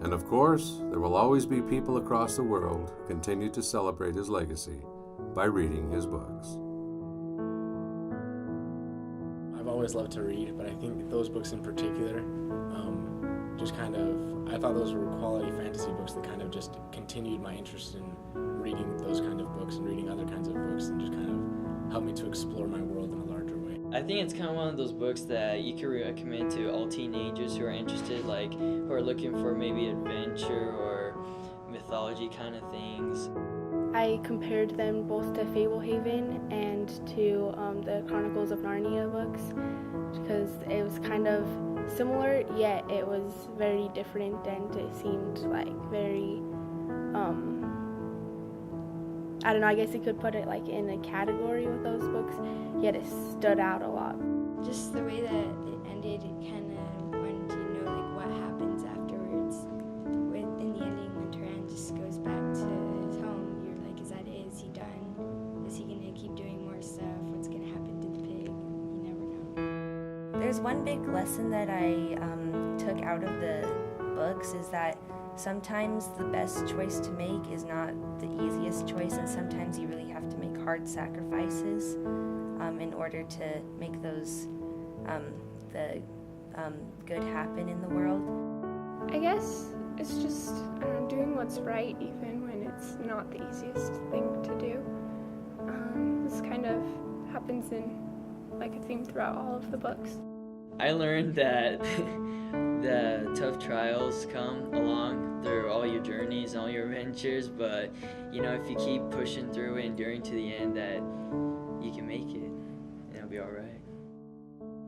And of course, there will always be people across the world who continue to celebrate his legacy by reading his books. I've always loved to read, but I think those books in particular, I thought those were quality fantasy books that kind of just continued my interest in reading those kind of books and reading other kinds of books, and just kind of helped me to explore my world in a larger way. I think it's kind of one of those books that you can recommend to all teenagers who are interested, like who are looking for maybe adventure or mythology kind of things. I compared them both to Fablehaven and to the Chronicles of Narnia books, because it was kind of similar, yet it was very different, and it seemed like very, I don't know, I guess you could put it like in a category with those books, yet it stood out a lot. Just the way that it ended, it kind of wanted to know like what happens afterwards. In the ending, when Turan just goes back to his home, you're like, is that it? Is he done? Is he gonna keep doing more stuff? What's gonna happen to the pig? You never know. There's one big lesson that I took out of the books is that sometimes the best choice to make is not the easiest choice, and sometimes you really have to make hard sacrifices in order to make those good happen in the world. I guess it's just doing what's right even when it's not the easiest thing to do. This kind of happens in like a theme throughout all of the books. I learned that the tough trials come along through all your journeys, all your adventures, but if you keep pushing through it, enduring to the end, that you can make it and it'll be all right.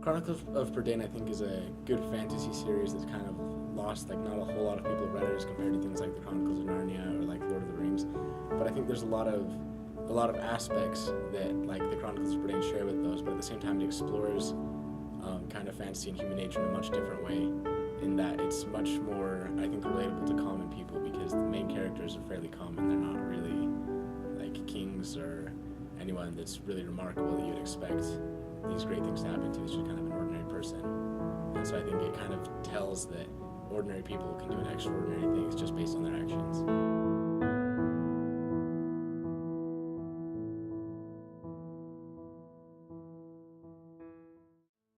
Chronicles of Prydain, I think, is a good fantasy series that's kind of lost, like not a whole lot of people have read it as compared to things like the Chronicles of Narnia or like Lord of the Rings. But I think there's a lot of aspects that like the Chronicles of Prydain share with those, but at the same time it explores kind of fantasy and human nature in a much different way, in that it's much more, I think, relatable to common people, because the main characters are fairly common. They're not really like kings or anyone that's really remarkable that you'd expect these great things to happen to. It's just kind of an ordinary person. And so I think it kind of tells that ordinary people can do extraordinary things just based on their actions.